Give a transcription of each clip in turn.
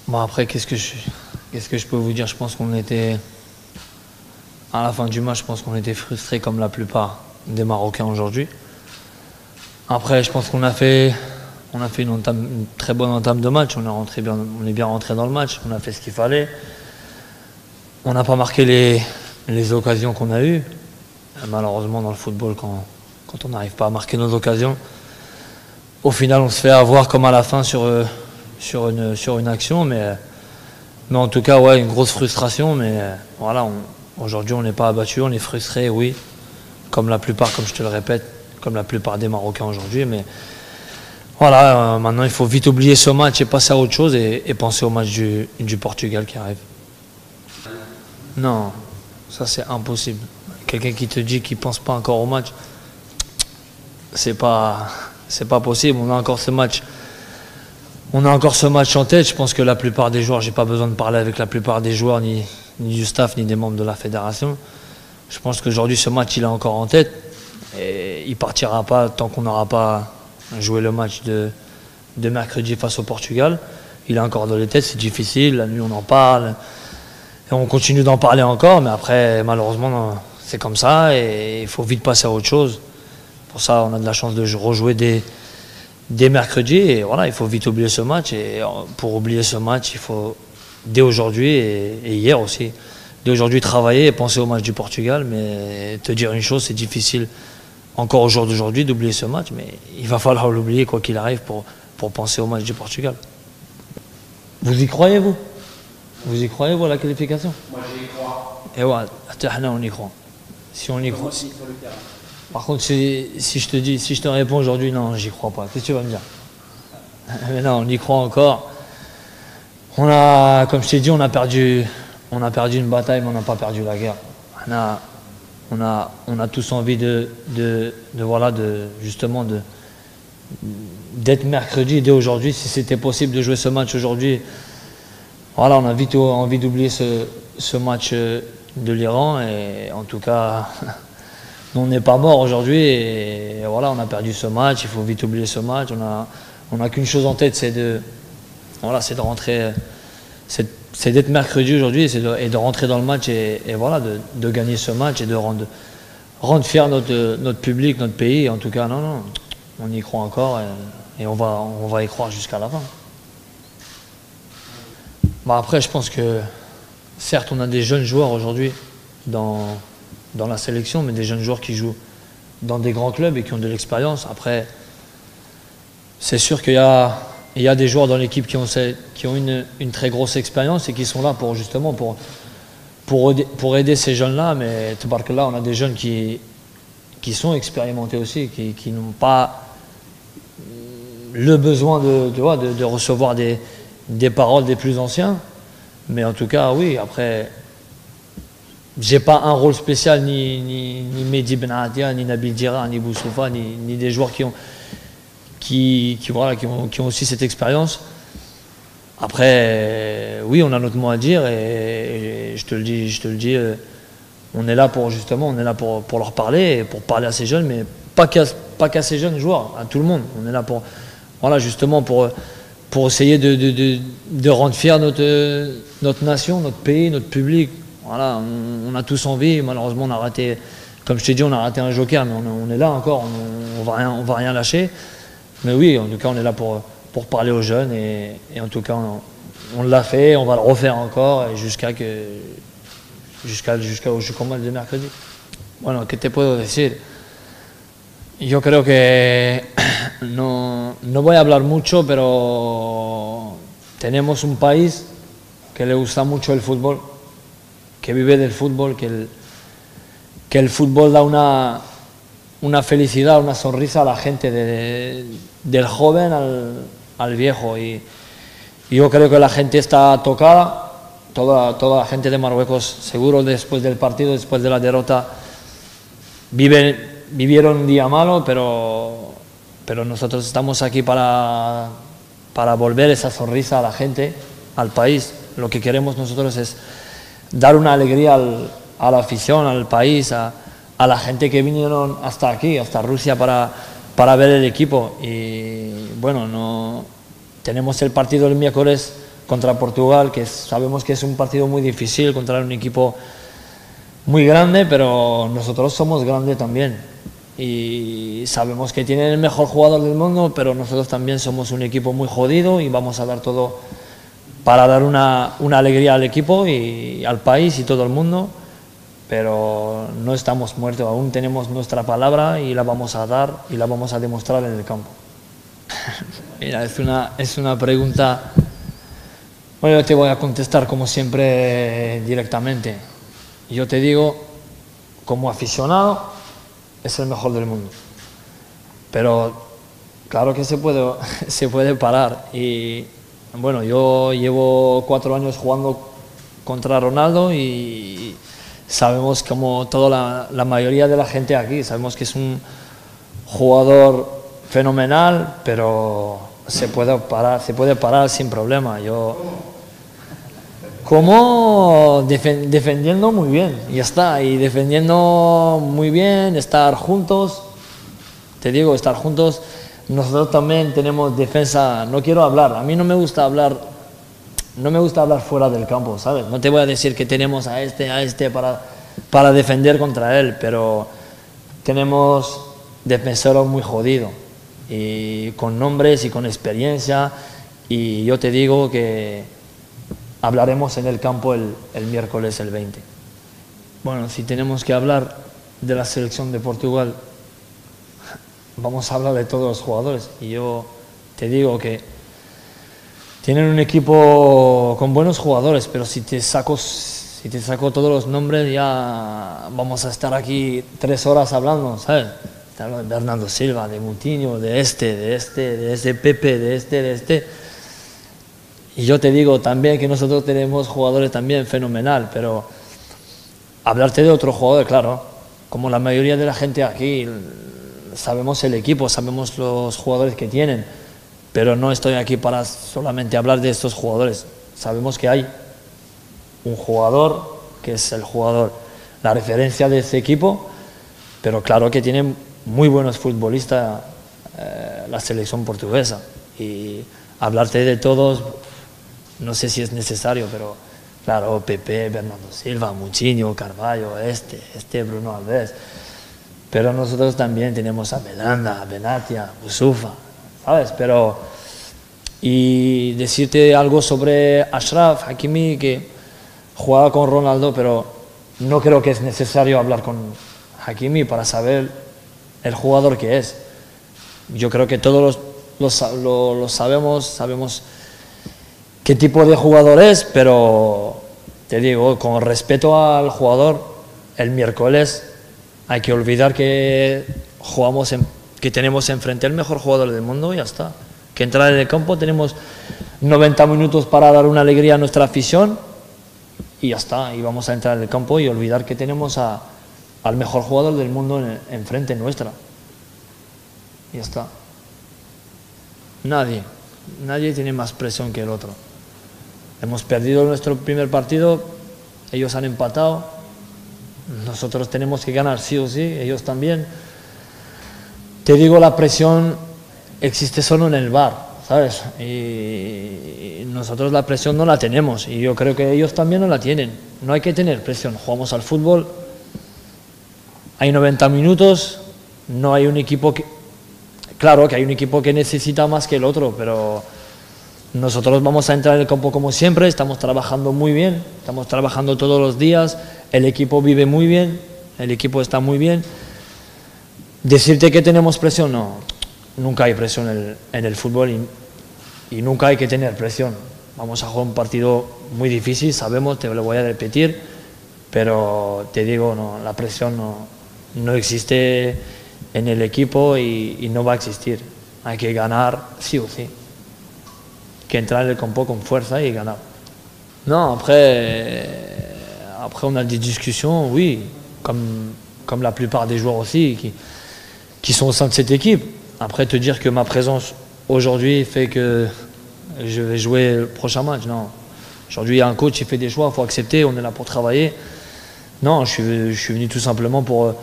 Bon, après, qu'est-ce que je peux vous dire? Je pense qu'on était, à la fin du match, je pense qu'on était frustrés comme la plupart des Marocains aujourd'hui. Après, je pense on a fait une très bonne entame de match. On est bien rentré dans le match. On a fait ce qu'il fallait. On n'a pas marqué les occasions qu'on a eues. Malheureusement, dans le football, quand on n'arrive pas à marquer nos occasions, au final, on se fait avoir comme à la fin sur une action. Mais en tout cas, ouais, une grosse frustration. Mais voilà, aujourd'hui, on n'est pas abattu. On est frustré, oui. Comme la plupart, comme je te le répète, comme la plupart des Marocains aujourd'hui. Mais voilà, maintenant, il faut vite oublier ce match et passer à autre chose et penser au match du Portugal qui arrive. Non, ça c'est impossible. Quelqu'un qui te dit qu'il ne pense pas encore au match, c'est pas possible. On a encore ce match en tête. Je pense que la plupart des joueurs, j'ai pas besoin de parler avec la plupart des joueurs, ni du staff, ni des membres de la fédération. Je pense qu'aujourd'hui, ce match, il est encore en tête. Et il partira pas tant qu'on n'aura pas joué le match de mercredi face au Portugal. Il est encore dans les têtes, c'est difficile. La nuit, on en parle. Et on continue d'en parler encore, mais après, malheureusement, c'est comme ça et il faut vite passer à autre chose. Pour ça, on a de la chance de rejouer dès mercredi et voilà, il faut vite oublier ce match. Et pour oublier ce match, il faut, dès aujourd'hui et hier aussi, dès aujourd'hui travailler et penser au match du Portugal. Mais te dire une chose, c'est difficile encore au jour d'aujourd'hui d'oublier ce match, mais il va falloir l'oublier quoi qu'il arrive pour penser au match du Portugal. Vous y croyez, vous? Vous y croyez, vous, à la qualification? Moi, j'y crois. Et ouais, on y croit. Si on y croit. Par contre, si je te réponds aujourd'hui, non, j'y crois pas. Qu'est-ce que tu vas me dire? Mais non, on y croit encore. Comme je t'ai dit, on a perdu une bataille, mais on n'a pas perdu la guerre. On a tous envie justement d'être mercredi dès aujourd'hui. Si c'était possible de jouer ce match aujourd'hui, voilà, on a vite envie d'oublier ce match de l'Iran. Et en tout cas, on n'est pas mort aujourd'hui. Et voilà, on a perdu ce match. Il faut vite oublier ce match. On n'a qu'une chose en tête, c'est de rentrer. C'est d'être mercredi aujourd'hui et de rentrer dans le match et voilà, de gagner ce match et de rendre fier notre public, notre pays. En tout cas, non, on y croit encore et on va y croire jusqu'à la fin. Bah après, je pense que certes, on a des jeunes joueurs aujourd'hui dans la sélection, mais des jeunes joueurs qui jouent dans des grands clubs et qui ont de l'expérience. Après, c'est sûr qu'il y a des joueurs dans l'équipe qui ont une très grosse expérience et qui sont là pour aider ces jeunes-là. Mais là, on a des jeunes qui sont expérimentés aussi, qui n'ont pas le besoin de recevoir des paroles des plus anciens. Mais en tout cas, oui, après, j'ai pas un rôle spécial, ni Mehdi Benatia, ni Nabil Dira, ni Boussoufa, ni des joueurs qui ont aussi cette expérience. Après, oui, on a notre mot à dire et je te le dis, on est là pour leur parler et pour parler à ces jeunes, mais pas qu'à ces jeunes joueurs, à tout le monde. On est là pour essayer de rendre fier notre nation, notre pays, notre public. Voilà, on a tous envie. Malheureusement, on a raté, comme je t'ai dit, on a raté un joker, mais on est là encore, on va rien lâcher. Mais oui, en tout cas, on est là pour parler aux jeunes et en tout cas, on l'a fait, on va le refaire encore et jusqu'au match de mercredi. Bueno, ¿qué te puedo decir? Yo creo que no voy a hablar mucho, pero tenemos un país que le gusta mucho el fútbol, que vive del fútbol, que el fútbol da una felicidad, una sonrisa a la gente, del joven al viejo. Y yo creo que la gente está tocada, toda la gente de Marruecos, seguro después del partido, después de la derrota, vivieron un día malo, pero nosotros estamos aquí para volver esa sonrisa a la gente, al país. Lo que queremos nosotros es dar una alegría a la afición, al país, a la gente que vinieron hasta aquí, hasta Rusia, para ver el equipo. Y bueno, tenemos el partido el miércoles contra Portugal, que sabemos que es un partido muy difícil contra un equipo muy grande, pero nosotros somos grandes también. Y sabemos que tienen el mejor jugador del mundo, pero nosotros también somos un equipo muy jodido y vamos a dar todo para dar una alegría al equipo y al país y todo el mundo. Pero no estamos muertos, aún tenemos nuestra palabra y la vamos a dar y la vamos a demostrar en el campo. Mira, es una pregunta. Bueno, yo te voy a contestar como siempre directamente. Yo te digo, como aficionado, es el mejor del mundo. Pero claro que se puede parar. Y bueno, yo llevo 4 años jugando contra Ronaldo y sabemos, como toda la mayoría de la gente aquí, sabemos que es un jugador fenomenal, pero se puede parar sin problema. Como defendiendo muy bien, y ya está, y defendiendo muy bien, estar juntos, te digo, estar juntos. Nosotros también tenemos defensa. No quiero hablar, a mí no me gusta hablar fuera del campo, ¿sabes? No te voy a decir que tenemos a este para defender contra él, pero tenemos defensores muy jodidos, y con nombres y con experiencia, y yo te digo que hablaremos en el campo el miércoles el 20. Bueno, si tenemos que hablar de la selección de Portugal, vamos a hablar de todos los jugadores, y yo te digo que tienen un equipo con buenos jugadores, pero si te saco todos los nombres ya vamos a estar aquí 3 horas hablando, ¿sabes? De Bernardo Silva, de Moutinho, de este Pepe, de este. Y yo te digo también que nosotros tenemos jugadores también fenomenal, pero hablarte de otro jugador, claro, como la mayoría de la gente aquí, sabemos el equipo, sabemos los jugadores que tienen, pero no estoy aquí para solamente hablar de estos jugadores. Sabemos que hay un jugador que es el jugador, la referencia de ese equipo, pero claro que tiene muy buenos futbolistas la selección portuguesa, y hablarte de todos no sé si es necesario, pero claro, Pepe, Bernardo Silva, Moutinho, Carvalho, Bruno Alves, pero nosotros también tenemos a Belanda, a Benatia, Boussoufa, ¿sabes? Pero, y decirte algo sobre Achraf Hakimi, que jugaba con Ronaldo, pero no creo que es necesario hablar con Hakimi para saber el jugador que es. Yo creo que todos lo sabemos qué tipo de jugador es, pero te digo, con respeto al jugador, el miércoles hay que olvidar que que tenemos enfrente el mejor jugador del mundo y ya está. Que entrar en el campo, tenemos 90 minutos para dar una alegría a nuestra afición y ya está. Y vamos a entrar en el campo y olvidar que tenemos al mejor jugador del mundo enfrente nuestra. Y ya está. Nadie tiene más presión que el otro. Hemos perdido nuestro primer partido, ellos han empatado, nosotros tenemos que ganar sí o sí, ellos también. Te digo, la presión existe solo en el bar, ¿sabes? Y nosotros la presión no la tenemos, y yo creo que ellos también no la tienen. No hay que tener presión, jugamos al fútbol, hay 90 minutos, no hay un equipo que... Claro que hay un equipo que necesita más que el otro, pero nosotros vamos a entrar en el campo como siempre, estamos trabajando muy bien, estamos trabajando todos los días, el equipo vive muy bien, el equipo está muy bien. Decirte que tenemos presión, no, nunca hay presión en el fútbol y nunca hay que tener presión. Vamos a jugar un partido muy difícil, sabemos, te lo voy a repetir, pero te digo, no, la presión no existe en el equipo y no va a existir. Hay que ganar sí o sí. Que entrar en el campo con fuerza y ganar. Non, après on a des discussions, oui, comme la plupart des joueurs aussi qui sont au sein de cette équipe. Après, te dire que ma présence aujourd'hui fait que je vais jouer le prochain match, non. Aujourd'hui, il y a un coach qui fait des choix, il faut accepter, on est là pour travailler. Non, je suis venu tout simplement pour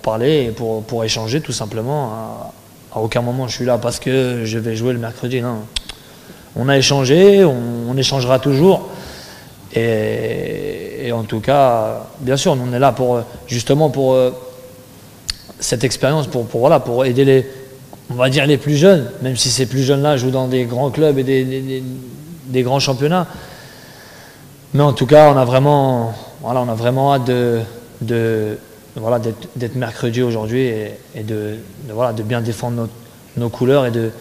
parler et pour échanger tout simplement. À aucun moment je suis là parce que je vais jouer le mercredi, non. on a échangé, on échangera toujours. Et en tout cas, bien sûr, on est là justement pour cette expérience, pour aider on va dire les plus jeunes, même si ces plus jeunes-là jouent dans des grands clubs et des grands championnats. Mais en tout cas, on a vraiment hâte d'être mercredi aujourd'hui et de bien défendre nos couleurs et de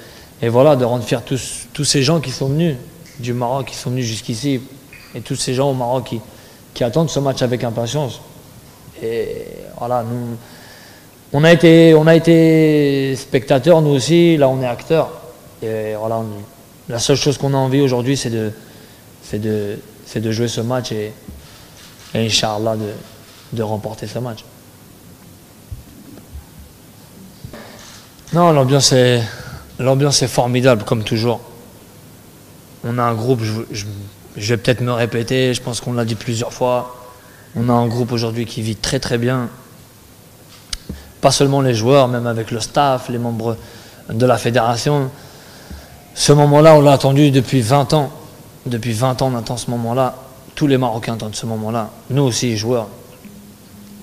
rendre fiers tous ces gens qui sont venus du Maroc, qui sont venus jusqu'ici, et tous ces gens au Maroc qui attendent ce match avec impatience. Et voilà, nous, on a été spectateurs, nous aussi, là on est acteurs. Et voilà, la seule chose qu'on a envie aujourd'hui, c'est de jouer ce match et Inch'Allah de remporter ce match. Non, l'ambiance est formidable, comme toujours. On a un groupe, je vais peut-être me répéter, je pense qu'on l'a dit plusieurs fois. On a un groupe aujourd'hui qui vit très très bien. Pas seulement les joueurs, même avec le staff, les membres de la fédération. Ce moment-là, on l'a attendu depuis 20 ans. Depuis 20 ans, on attend ce moment-là. Tous les Marocains attendent ce moment-là. Nous aussi, les joueurs.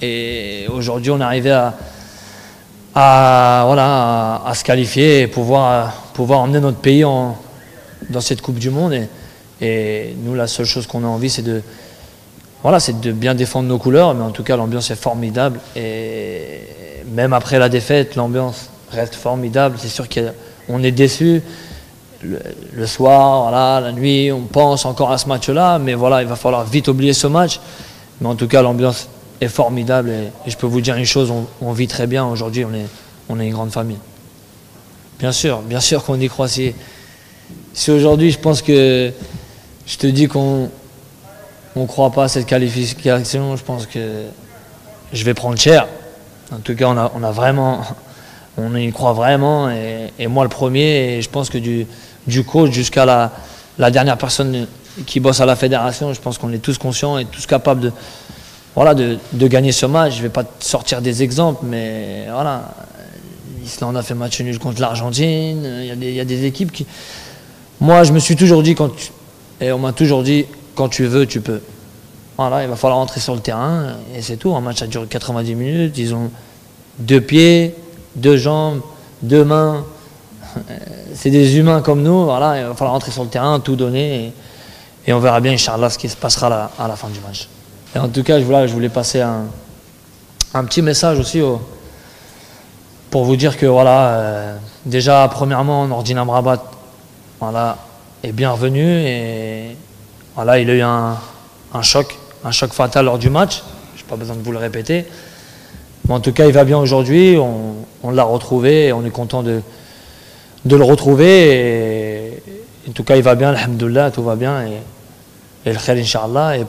Et aujourd'hui, on est arrivé à se qualifier et pouvoir emmener notre pays dans cette Coupe du Monde. Et nous, la seule chose qu'on a envie, c'est de bien défendre nos couleurs. Mais en tout cas, l'ambiance est formidable. Et même après la défaite, l'ambiance reste formidable. C'est sûr qu'on est déçus. Le soir, la nuit, on pense encore à ce match-là. Mais voilà, il va falloir vite oublier ce match. Mais en tout cas, l'ambiance est formidable. Et je peux vous dire une chose, on vit très bien. Aujourd'hui, on est une grande famille. Bien sûr qu'on y croit. Si aujourd'hui, je pense que je te dis qu'on ne croit pas à cette qualification, je pense que je vais prendre cher. En tout cas, on y croit vraiment, et moi le premier, et je pense que du coach jusqu'à la dernière personne qui bosse à la fédération, je pense qu'on est tous conscients et tous capables de gagner ce match. Je ne vais pas te sortir des exemples, mais voilà, l'Islande a fait match nul contre l'Argentine, il y a des équipes qui... Moi, je me suis toujours dit, et on m'a toujours dit, quand tu veux, tu peux. Voilà, il va falloir entrer sur le terrain, et c'est tout. Un match a duré 90 minutes, ils ont 2 pieds, 2 jambes, 2 mains. C'est des humains comme nous, voilà, il va falloir entrer sur le terrain, tout donner, et on verra bien, Inch'Allah, ce qui se passera à la fin du match. Et en tout cas, je voulais passer un petit message aussi pour vous dire que déjà, premièrement, Nordin Amrabat, est bienvenu, et il a eu un choc fatal lors du match. Je n'ai pas besoin de vous le répéter. Mais en tout cas, il va bien aujourd'hui. On l'a retrouvé et on est content de le retrouver. Et en tout cas, il va bien, alhamdoulilah, tout va bien. Et le khayr, Inch'Allah. Et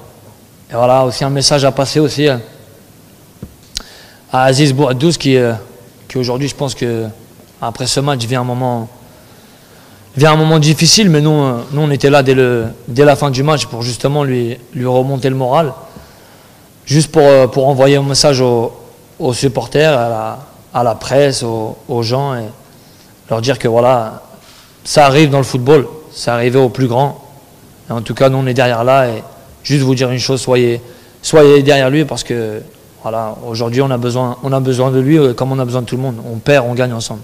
voilà, aussi un message à passer aussi à Aziz Bouaddouz qui aujourd'hui, je pense qu'après ce match, vient un moment difficile, mais nous on était là dès la fin du match pour justement lui remonter le moral, juste pour envoyer un message aux supporters, à la presse, aux gens, et leur dire que voilà, ça arrive dans le football, ça arrive aux plus grands, et en tout cas nous on est derrière là, et juste vous dire une chose, soyez derrière lui, parce que voilà, aujourd'hui on a besoin de lui comme on a besoin de tout le monde, on perd, on gagne ensemble.